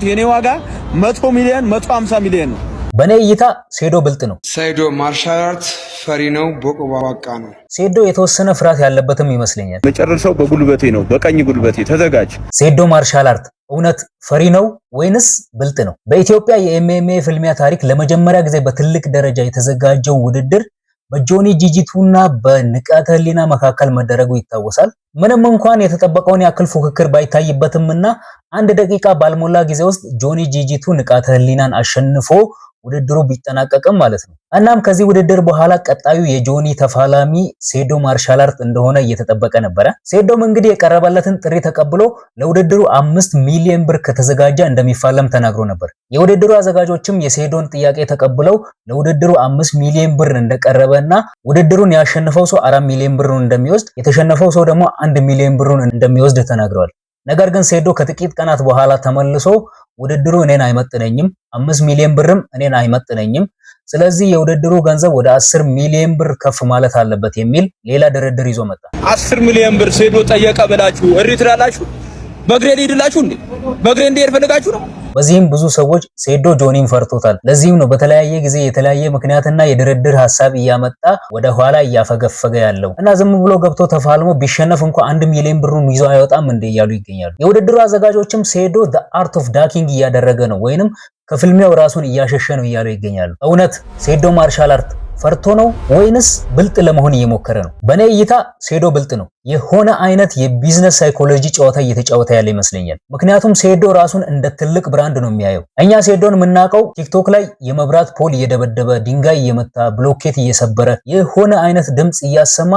የኔ ዋጋ 100 ሚሊዮን 150 ሚሊዮን ነው። በኔ እይታ ሴዶ ብልጥ ነው። ሴዶ ማርሻል አርት ፈሪ ነው፣ ቦቆባቃ ነው። ሴዶ የተወሰነ ፍርሃት ያለበትም ይመስለኛል። መጨረሻው በጉልበቴ ነው፣ በቀኝ ጉልበቴ ተዘጋጅ። ሴዶ ማርሻል አርት እውነት ፈሪ ነው ወይንስ ብልጥ ነው? በኢትዮጵያ የኤምኤምኤ ፍልሚያ ታሪክ ለመጀመሪያ ጊዜ በትልቅ ደረጃ የተዘጋጀው ውድድር በጆኒ ጂጂቱና በንቃተ ህሊና መካከል መደረጉ ይታወሳል። ምንም እንኳን የተጠበቀውን ያክል ፉክክር ባይታይበትምና አንድ ደቂቃ ባልሞላ ጊዜ ውስጥ ጆኒ ጂጂቱ ንቃተ ህሊናን አሸንፎ ውድድሩ ቢጠናቀቅም ማለት ነው። እናም ከዚህ ውድድር በኋላ ቀጣዩ የጆኒ ተፋላሚ ሴዶ ማርሻል አርት እንደሆነ እየተጠበቀ ነበረ። ሴዶም እንግዲህ የቀረበለትን ጥሪ ተቀብሎ ለውድድሩ 5 ሚሊዮን ብር ከተዘጋጀ እንደሚፋለም ተናግሮ ነበር። የውድድሩ አዘጋጆችም የሴዶን ጥያቄ ተቀብለው ለውድድሩ 5 ሚሊዮን ብር እንደቀረበና ውድድሩን ያሸነፈው ሰው 4 ሚሊዮን ብሩን እንደሚወስድ፣ የተሸነፈው ሰው ደግሞ 1 ሚሊዮን ብሩን እንደሚወስድ ተናግረዋል። ነገር ግን ሴዶ ከጥቂት ቀናት በኋላ ተመልሶ ውድድሩ እኔን አይመጥነኝም፣ 5 ሚሊዮን ብርም እኔን አይመጥነኝም፣ ስለዚህ የውድድሩ ገንዘብ ወደ 10 ሚሊዮን ብር ከፍ ማለት አለበት የሚል ሌላ ድርድር ይዞ መጣ። 10 ሚሊዮን ብር ሴዶ ጠየቀ ብላችሁ እሪ ትላላችሁ? በግሬ ሄድላችሁ እንዴ? በግሬ እንዴት ፈልጋችሁ ነው? በዚህም ብዙ ሰዎች ሴዶ ጆኒን ፈርቶታል። ለዚህም ነው በተለያየ ጊዜ የተለያየ ምክንያትና የድርድር ሐሳብ እያመጣ ወደ ኋላ እያፈገፈገ ያለው እና ዝም ብሎ ገብቶ ተፋልሞ ቢሸነፍ እንኳን 1 ሚሊዮን ብሩን ይዞ አይወጣም እንደ እያሉ ይገኛሉ። የውድድሩ አዘጋጆችም ሴዶ the art of ducking እያደረገ ነው ወይንም ከፍልሚያው ራሱን እያሸሸ ነው እያሉ ይገኛሉ። እውነት ሴዶ ማርሻል አርት ፈርቶ ነው ወይንስ ብልጥ ለመሆን እየሞከረ ነው? በኔ እይታ ሴዶ ብልጥ ነው። የሆነ አይነት የቢዝነስ ሳይኮሎጂ ጨዋታ እየተጫወተ ያለ ይመስለኛል። ምክንያቱም ሴዶ ራሱን እንደ ትልቅ ብራንድ ነው የሚያየው። እኛ ሴዶን የምናውቀው ቲክቶክ ላይ የመብራት ፖል እየደበደበ ድንጋይ እየመታ ብሎኬት እየሰበረ የሆነ አይነት ድምጽ እያሰማ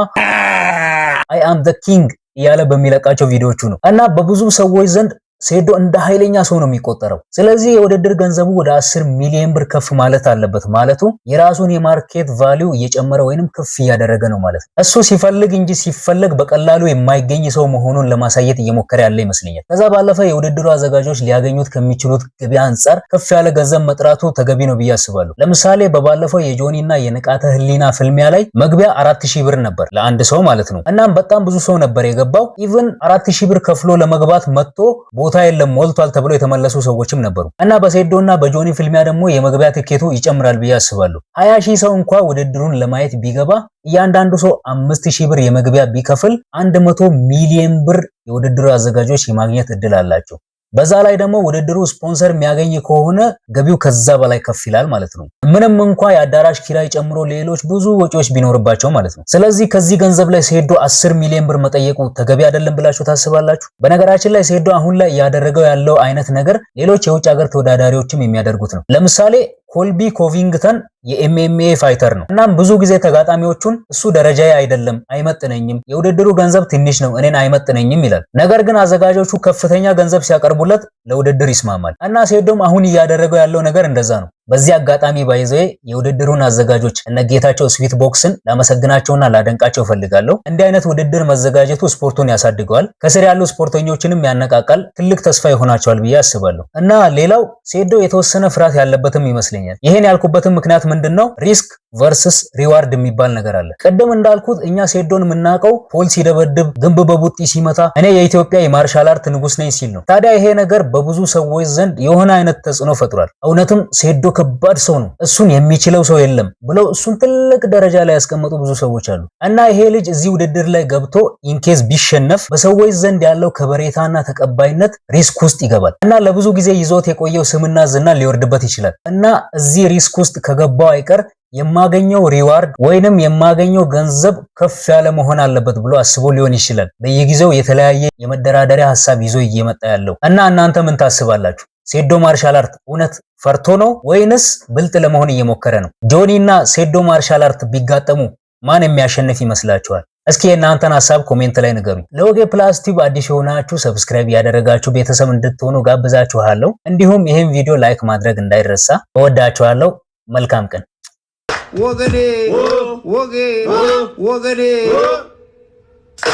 I am the king እያለ በሚለቃቸው ቪዲዮዎቹ ነው እና በብዙ ሰዎች ዘንድ ሴዶ እንደ ኃይለኛ ሰው ነው የሚቆጠረው። ስለዚህ የውድድር ገንዘቡ ወደ 10 ሚሊዮን ብር ከፍ ማለት አለበት ማለቱ የራሱን የማርኬት ቫልዩ እየጨመረ ወይንም ከፍ እያደረገ ነው ማለት ነው። እሱ ሲፈልግ እንጂ ሲፈለግ በቀላሉ የማይገኝ ሰው መሆኑን ለማሳየት እየሞከረ ያለ ይመስለኛል። ከዛ ባለፈ የውድድሩ አዘጋጆች ሊያገኙት ከሚችሉት ገቢ አንፃር ከፍ ያለ ገንዘብ መጥራቱ ተገቢ ነው ብዬ አስባለሁ። ለምሳሌ በባለፈው የጆኒና የንቃተ ህሊና ፍልሚያ ላይ መግቢያ 4000 ብር ነበር ለአንድ ሰው ማለት ነው። እናም በጣም ብዙ ሰው ነበር የገባው። ኢቭን 4000 ብር ከፍሎ ለመግባት መጥቶ ቦታ የለም ሞልቷል ተብሎ የተመለሱ ሰዎችም ነበሩ እና በሴዶና በጆኒ ፍልሚያ ደግሞ የመግቢያ ትኬቱ ይጨምራል ብዬ አስባለሁ። 20000 ሰው እንኳን ውድድሩን ለማየት ቢገባ እያንዳንዱ ሰው 5000 ብር የመግቢያ ቢከፍል 100 ሚሊዮን ብር የውድድሩ አዘጋጆች የማግኘት እድል አላቸው። በዛ ላይ ደግሞ ውድድሩ ስፖንሰር የሚያገኝ ከሆነ ገቢው ከዛ በላይ ከፍ ይላል ማለት ነው። ምንም እንኳን የአዳራሽ ኪራይ ጨምሮ ሌሎች ብዙ ወጪዎች ቢኖርባቸው ማለት ነው። ስለዚህ ከዚህ ገንዘብ ላይ ሴዶ 10 ሚሊዮን ብር መጠየቁ ተገቢ አይደለም ብላችሁ ታስባላችሁ? በነገራችን ላይ ሴዶ አሁን ላይ ያደረገው ያለው አይነት ነገር ሌሎች የውጭ ሀገር ተወዳዳሪዎችም የሚያደርጉት ነው። ለምሳሌ ኮልቢ ኮቪንግተን የኤምኤምኤ ፋይተር ነው። እናም ብዙ ጊዜ ተጋጣሚዎቹን እሱ ደረጃዬ አይደለም፣ አይመጥነኝም፣ የውድድሩ ገንዘብ ትንሽ ነው፣ እኔን አይመጥነኝም ይላል። ነገር ግን አዘጋጆቹ ከፍተኛ ገንዘብ ሲያቀርቡለት ለውድድር ይስማማል እና ሴዶም አሁን እያደረገው ያለው ነገር እንደዛ ነው። በዚህ አጋጣሚ ባይዘይ የውድድሩን አዘጋጆች እነ ጌታቸው ስዊት ቦክስን ላመሰግናቸውና ላደንቃቸው ፈልጋለሁ። እንዲህ አይነት ውድድር መዘጋጀቱ ስፖርቱን ያሳድገዋል፣ ከስር ያሉ ስፖርተኞችንም ያነቃቃል፣ ትልቅ ተስፋ ይሆናቸዋል ብዬ አስባለሁ። እና ሌላው ሴዶ የተወሰነ ፍርሃት ያለበትም ይመስለኛል። ይሄን ያልኩበትም ምክንያት ምንድነው? ሪስክ ቨርሰስ ሪዋርድ የሚባል ነገር አለ። ቀደም እንዳልኩት እኛ ሴዶን የምናውቀው ፖል ሲደበድብ፣ ግንብ በቡጢ ሲመታ፣ እኔ የኢትዮጵያ የማርሻል አርት ንጉስ ነኝ ሲል ነው። ታዲያ ይሄ ነገር በብዙ ሰዎች ዘንድ የሆነ አይነት ተጽዕኖ ፈጥሯል። እውነትም ሴዶ ከባድ ሰው ነው፣ እሱን የሚችለው ሰው የለም ብለው እሱን ትልቅ ደረጃ ላይ ያስቀመጡ ብዙ ሰዎች አሉ እና ይሄ ልጅ እዚህ ውድድር ላይ ገብቶ ኢንኬዝ ቢሸነፍ በሰዎች ዘንድ ያለው ከበሬታና ተቀባይነት ሪስክ ውስጥ ይገባል እና ለብዙ ጊዜ ይዞት የቆየው ስምና ዝና ሊወርድበት ይችላል እና እዚህ ሪስክ ውስጥ ከገባው አይቀር የማገኘው ሪዋርድ ወይንም የማገኘው ገንዘብ ከፍ ያለ መሆን አለበት ብሎ አስቦ ሊሆን ይችላል በየጊዜው የተለያየ የመደራደሪያ ሐሳብ ይዞ እየመጣ ያለው እና እናንተ ምን ታስባላችሁ? ሴዶ ማርሻል አርት እውነት ፈርቶ ነው ወይንስ ብልጥ ለመሆን እየሞከረ ነው? ጆኒና ሴዶ ማርሻል አርት ቢጋጠሙ ማን የሚያሸንፍ ይመስላችኋል? እስኪ የእናንተን ሐሳብ ኮሜንት ላይ ንገሩኝ። ለኦኬ ፕላስ ቲዩብ አዲስ የሆናችሁ ሰብስክራይብ ያደረጋችሁ ቤተሰብ እንድትሆኑ ጋብዛችኋለሁ። እንዲሁም ይህን ቪዲዮ ላይክ ማድረግ እንዳይረሳ። እወዳችኋለሁ። መልካም ቀን። ወገኔ